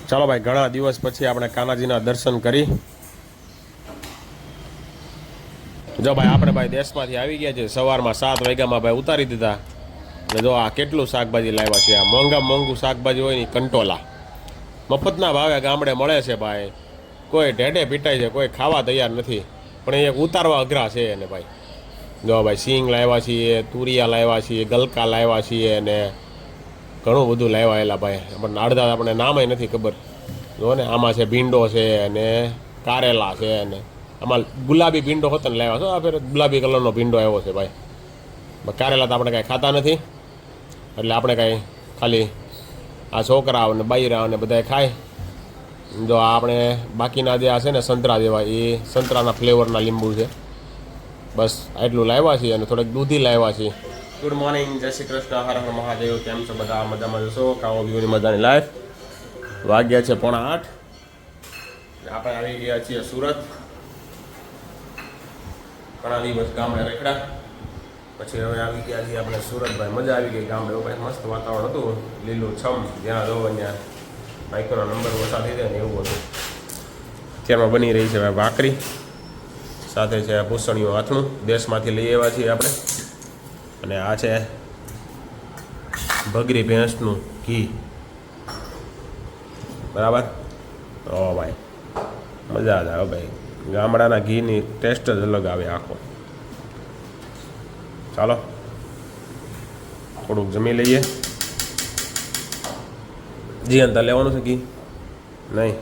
ચાલો ભાઈ, ઘણા દિવસ પછી આપણે કાનાજીના દર્શન કરી. જો ભાઈ આપણે ભાઈ દેશમાંથી આવી ગયા છે. સવારમાં 7 વાગ્યામાં ભાઈ ઉતારી દીધા. અને જો આ કેટલું શાકભાજી લાવ્યા છે. આ મોંઘું શાકભાજી હોય ને કંટોલા મફતના ભાવે ગામડે મળે છે ભાઈ. કોઈ ઢેઢે પીટાય છે, કોઈ ખાવા તૈયાર નથી, પણ એ ઉતારવા અઘરા છે એને ભાઈ. જો ભાઈ સિંગ લાવ્યા છીએ, તુરિયા લાવ્યા છીએ, ગલકા લાવ્યા છીએ, અને ઘણું બધું લાવ્યા એલા ભાઈ. આપણને અડધા આપણને નામે નથી ખબર. જો ને આમાં છે ભીંડો છે, અને કારેલા છે, અને આમાં ગુલાબી ભીંડો હતો ને લાવ્યા છો. આ ફેર ગુલાબી કલરનો ભીંડો આવ્યો છે ભાઈ. કારેલા તો આપણે કાંઈ ખાતા નથી, એટલે આપણે કાંઈ ખાલી આ છોકરાઓ ને બૈરાઓ ને બધા ખાય. જો આપણે બાકીના જે આ છે ને સંતરા જેવા, એ સંતરાના ફ્લેવરના લીંબુ છે. બસ આટલું લાવ્યા છીએ, અને થોડીક દૂધી લાવ્યા છીએ. ગુડ મોર્નિંગ, જય શ્રી કૃષ્ણ, હર હર મહાદેવ. કેમ છો બધા? મજામાં જશો? કાવો વ્યૂની મજાની લાઈફ. વાગ્યા છે 7:45. આપણે આવી ગયા છીએ સુરત. ઘણા દિવસ ગામડે રેખડા પછી હવે આવી ગયા છીએ આપણે સુરત. ભાઈ મજા આવી ગઈ ગામડે. ભાઈ મસ્ત વાતાવરણ હતું, લીલું છમ, જ્યાં જોવો ત્યાં બાઇકોના નંબર ઓછા થઈ જાય ને એવું હતું. અત્યારમાં બની રહી છે ભાઈ ભાખરી, સાથે છે પૂસણીઓ હાથનું, દેશમાંથી લઈ આવ્યા છીએ આપણે. અને આ છે ભગરી ભેંસનું ઘી. બરાબર. ઓ ભાઈ મજા જ આવે ભાઈ. ગામડાના ઘીની ટેસ્ટ જ અલગ આવે આખો. ચાલો થોડુંક જમી લઈએ. જી અંતર લેવાનું છે ઘી? નહીં,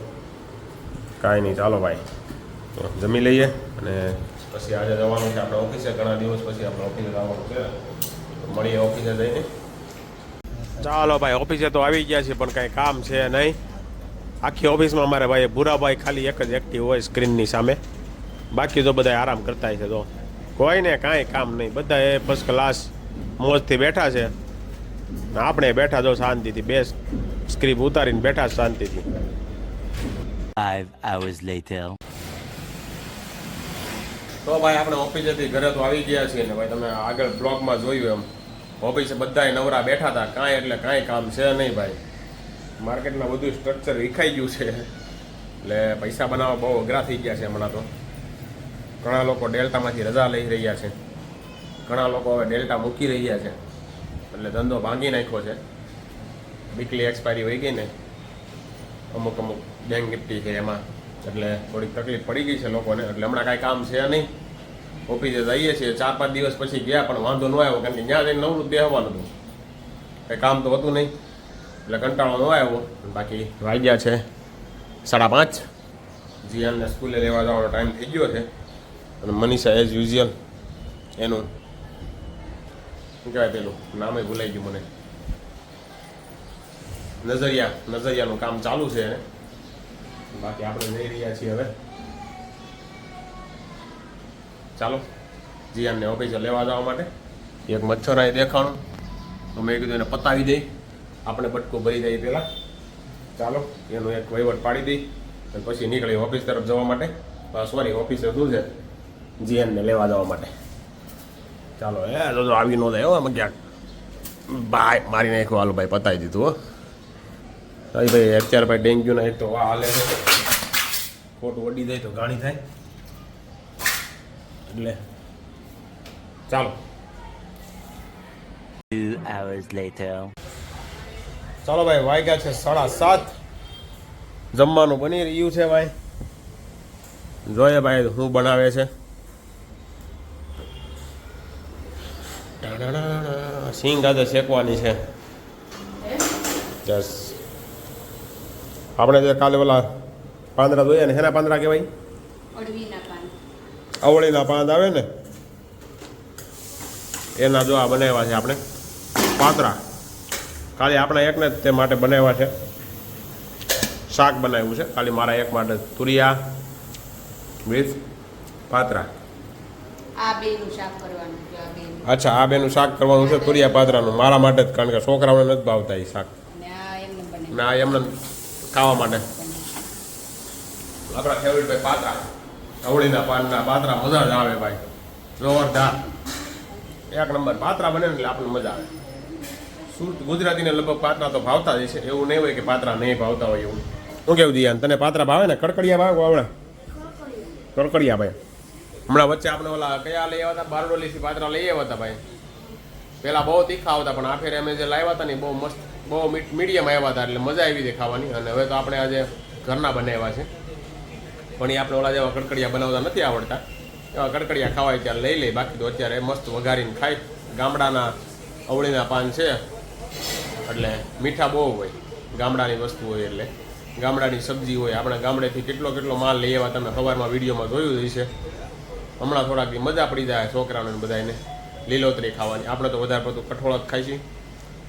કાંઈ નહીં. ચાલો ભાઈ જમી લઈએ, અને પછી આજે જવાનું છે આપણે ઓફિસે. ઘણા દિવસ પછી આપણે ઓફિસે જવાનું છે, મળીએ ઓફિસે જઈને. ચાલો ભાઈ ઓફિસે તો આવી ગયા છે, પણ કાંઈ કામ છે નહીં. આખી ઓફિસમાં અમારે ભાઈ ભૂરાભાઈ ખાલી એક જ એક્ટિવ હોય સ્ક્રીનની સામે. બાકી તો બધા આરામ કરતા છે. તો કોઈને કાંઈ કામ નહીં, બધા એ ફર્સ્ટ ક્લાસ મોજથી બેઠા છે. આપણે બેઠા જો શાંતિથી, બે સ્ક્રીપ ઉતારીને બેઠા શાંતિથી. 5 hours later. તો ભાઈ આપણે ઓફિસેથી ઘરે તો આવી ગયા છીએ ને ભાઈ, તમે આગળ બ્લોગમાં જોયું એમ ઓફિસે બધાય નવરા બેઠા હતા. કાંઈ એટલે કાંઈ કામ છે નહીં ભાઈ. માર્કેટમાં બધું સ્ટ્રક્ચર વિખાઈ ગયું છે, એટલે પૈસા બનાવવા બહુ અઘરા થઈ ગયા છે હમણાં તો. ઘણા લોકો ડેલ્ટામાંથી રજા લઈ રહ્યા છે, ઘણા લોકો હવે ડેલ્ટા મૂકી રહ્યા છે, એટલે ધંધો ભાંગી નાખ્યો છે. વીકલી એક્સપાયરી હોઈ ગઈ ને અમુક બેંક નિફ્ટી છે એમાં, એટલે થોડીક તકલીફ પડી ગઈ છે લોકોને. એટલે હમણાં કાંઈ કામ છે નહીં. ઓફિસે જઈએ છીએ, 4-5 દિવસ પછી ગયા, પણ વાંધો ન આવ્યો, કારણ કે ત્યાં જઈને નવરું બેસવાનું હતું, કંઈ કામ તો હતું નહીં, એટલે કંટાળો ન આવ્યો. બાકી વાગ્યા છે 5:30. જીયાનને સ્કૂલે લેવા જવાનો ટાઈમ થઈ ગયો છે. અને મનીષા એઝ યુઝ્યુઅલ એનું શું કહેવાય પેલું નામે ભૂલાઈ ગયું મને, નજરિયાનું કામ ચાલુ છે એને. બાકી આપણે જઈ રહ્યા છીએ હવે. ચાલો જીયાનને ઓફિસે લેવા જવા માટે. એક મચ્છરાએ દેખાણું તો મેં કીધું એને પતાવી દઈ, આપણે બટકો ભરી જાય પહેલાં. ચાલો એનું એક વહીવટ પાડી દઈ, અને પછી નીકળી ઓફિસ તરફ જવા માટે. સોરી, ઓફિસે શું છે જીએનને લેવા જવા માટે. ચાલો જો આવી ન જાય હો આમાં ક્યાંક. ભાઈ મારી નાખ્યું. હાલો ભાઈ પતાવી દીધું હો. ભાઈ અત્યારે ભાઈ ડેન્ગ્યુના એક તો હાલે છે, ખોટું વડી જાય તો ઘાણી થાય, એટલે ચાલો. 2 hours later. ચાલો ભાઈ વાગ્યા છે 7:30. જમવાનું બની રહ્યું છે ભાઈ. જોઈએ ભાઈ શું બનાવે છે. સિંગ આજે શેકવાની છે. યસ. આપણે જે કાલે ઓલા પાંદડા જોયા ને, એના પાંદડા કહેવાય? અવળીના પાંદ આવે ને એના જો આ બનાવ્યા છે આપણે પાતરા. ખાલી આપણા એકને જ તે માટે બનાવ્યા છે. શાક બનાવ્યું છે ખાલી મારા એક માટે, તુરિયા વિથ પાતરા. અચ્છા, આ બેનું શાક કરવાનું છે, તુરિયા પાતરાનું, મારા માટે જ, કારણ કે છોકરાઓને નથી ભાવતા એ શાક. ના એમને ખાવા માટે આપણા ફેવરેટ ભાઈ પાતરા, અવળીના પાનના પાતરા મજા જ આવે ભાઈ, જોરદાર એક નંબર. પાતરા બને ને એટલે આપણને મજા આવે. શું ગુજરાતીને લગભગ પાતરા તો ભાવતા જ છે, એવું નહીં હોય કે પાતરા નહીં ભાવતા હોય એવું. શું કેવું જીયાન તને પાત્રા ભાવે ને કડકડિયા ભાવે આવડે કડકડિયા ભાઈ હમણાં વચ્ચે આપણે ઓલા કયા લઈ આવ્યા હતા બારડોલીથી પાત્રા લઈ આવ્યા હતા ભાઈ પહેલાં બહુ તીખા આવતા પણ આ ફેરે અમે જે લાવ્યા હતા ને બહુ મસ્ત બહુ મીડિયમ આવ્યા હતા એટલે મજા આવી હતી ખાવાની અને હવે તો આપણે આજે ઘરના બનાવ્યા છે પણ એ આપણે ઓલા જેવા કડકડિયા બનાવતા નથી આવડતા એવા કડકડિયા ખાવાય ત્યારે લઈ લઈ બાકી તો અત્યારે મસ્ત વઘારીને ખાઈ ગામડાના અવળીના પાન છે એટલે મીઠા બહુ હોય ગામડાની વસ્તુ હોય એટલે ગામડાની સબ્જી હોય આપણા ગામડેથી કેટલો માલ લઈ આવ્યા તમે સવારમાં વિડીયોમાં જોયું જ છે હમણાં થોડાક મજા પડી જાય છોકરાઓને બધાને લીલોતરી ખાવાની આપણે તો વધારે પડતું કઠોળ જ ખાઈ છીએ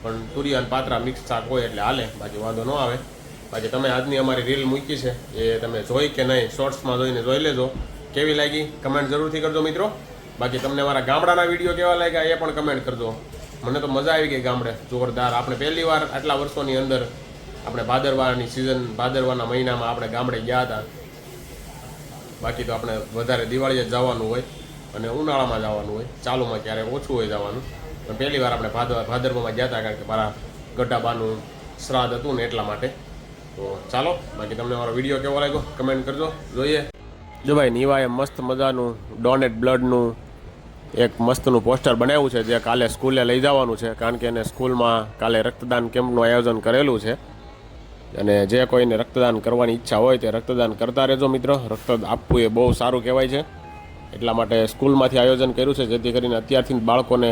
પણ તુરિયા અને પાત્રા મિક્સ શાક હોય એટલે હાલે બાકી વાંધો ન આવે બાકી તમે આજની અમારી રીલ મૂકી છે એ તમે જોઈ કે નહીં શોર્ટ્સમાં જોઈને જોઈ લેજો કેવી લાગી કમેન્ટ જરૂરથી કરજો મિત્રો બાકી તમને અમારા ગામડાના વિડીયો કેવા લાગ્યા એ પણ કમેન્ટ કરજો મને તો મજા આવી ગઈ ગામડે જોરદાર આપણે પહેલી વાર આટલા વર્ષોની અંદર આપણે ભાદરવાની સિઝન ભાદરવાના મહિનામાં આપણે ગામડે ગયા હતા બાકી તો આપણે વધારે દિવાળીએ જ જવાનું હોય અને ઉનાળામાં જવાનું હોય ચાલુમાં ક્યારેક ઓછું હોય જવાનું પણ પહેલી વાર આપણે ભાદરવામાં ગયા હતા કારણ કે મારા ગઢાબાનું શ્રાદ્ધ હતું ને એટલા માટે તો ચાલો બાકી તમને મારો વિડીયો કેવો લાગ્યો કમેન્ટ કરજો જોઈએ જો ભાઈ નીવાએ મસ્ત મજાનું ડોનેટ બ્લડનું એક મસ્તનું પોસ્ટર બનાવ્યું છે જે કાલે સ્કૂલે લઈ જવાનું છે કારણ કે એને સ્કૂલમાં કાલે રક્તદાન કેમ્પનું આયોજન કરેલું છે અને જે કોઈને રક્તદાન કરવાની ઈચ્છા હોય તે રક્તદાન કરતા રહેજો મિત્રો રક્ત આપવું એ બહુ સારું કહેવાય છે એટલા માટે સ્કૂલમાંથી આયોજન કર્યું છે જેથી કરીને અત્યારથી બાળકોને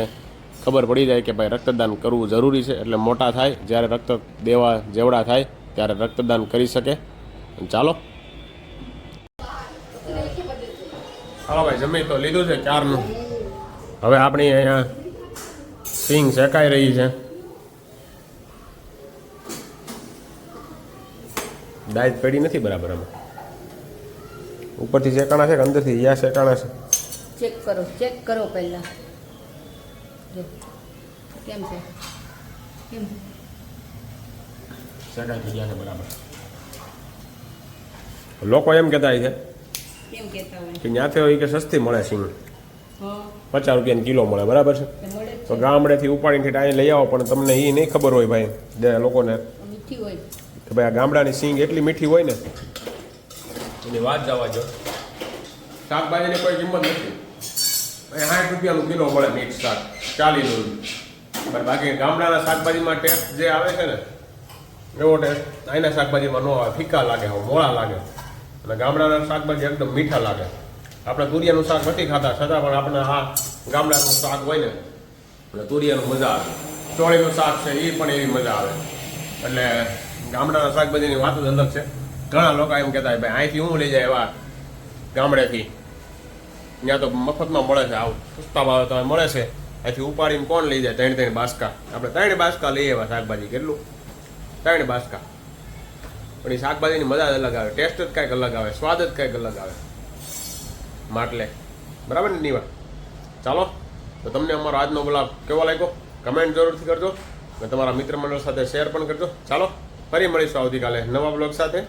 ખબર પડી જાય કે ભાઈ રક્તદાન કરવું જરૂરી છે એટલે મોટા થાય જ્યારે રક્ત દેવા જેવડા થાય ત્યારે રક્તદાન કરી શકે ચાલો હાલો ભાઈ જમી તો લીધું છે ક્યારનું હવે આપણી અહીંયા સિંગ શેકાઈ રહી છે દાળ પડી નથી બરાબર આમાં ઉપરથી શેકાણા છે કે અંદરથી યા શેકાણા છે ચેક કરો પહેલા જો કેમ છે કેમ શેકાઈ થઈ ગયા છે બરાબર લોકો એમ કહેતા છે કેમ કહેતા હોય કે ત્યાંથી હોય કે સસ્તી મળે સિંગ હા 50 રૂપિયાની કિલો મળે બરાબર છે એ મળે જ તો ગામડેથી ઉપાડીને અહીં લઈ આવો પણ તમને એ નહીં ખબર હોય ભાઈ જે લોકોને છે. મીઠી હોય કે ભાઈ આ ગામડાની સિંગ એટલી મીઠી હોય ને એની વાત જવા જો શાકભાજીની કોઈ કિંમત નથી 60 રૂપિયાનું કિલો મળે મિક્સ શાક 40 પણ બાકી ગામડાના શાકભાજીમાં ટેસ્ટ જે આવે છે ને એવો ટેસ્ટ અહીંના શાકભાજીમાં ન આવે ફીકા લાગે મોળા લાગે અને ગામડાના શાકભાજી એકદમ મીઠા લાગે આપણે તુરિયાનું શાક નથી ખાતા છતાં પણ આપણે આ ગામડાનું શાક હોય ને એટલે તુરિયાનું મજા આવે ચોળીનું શાક છે એ પણ એવી મજા આવે એટલે ગામડાના શાકભાજીની વાત જ અલગ છે ઘણા લોકો એમ કહેતા હોય ભાઈ અહીંથી હું લઈ જાય એવા ગામડેથી ત્યાં તો મફતમાં મળે છે આવું સસ્તા ભાવે તો મળે છે અહીંથી ઉપાડીને કોણ લઈ જાય 3 બાસકા આપણે 3 બાસકા લઈએ એવા શાકભાજી કેટલું 3 બાસકા પણ એ શાકભાજીની મજા જ અલગ આવે ટેસ્ટ જ કંઈક અલગ આવે સ્વાદ જ કંઈક અલગ આવે માટલે બરાબર ને નીવા ચાલો તો તમને અમારો આજનો બ્લોગ કેવો લાગ્યો કમેન્ટ જરૂરથી કરજો અને તમારા મિત્ર મંડળ સાથે શેર પણ કરજો ચાલો ફરી મળીશું આવતીકાલે નવા બ્લોગ સાથે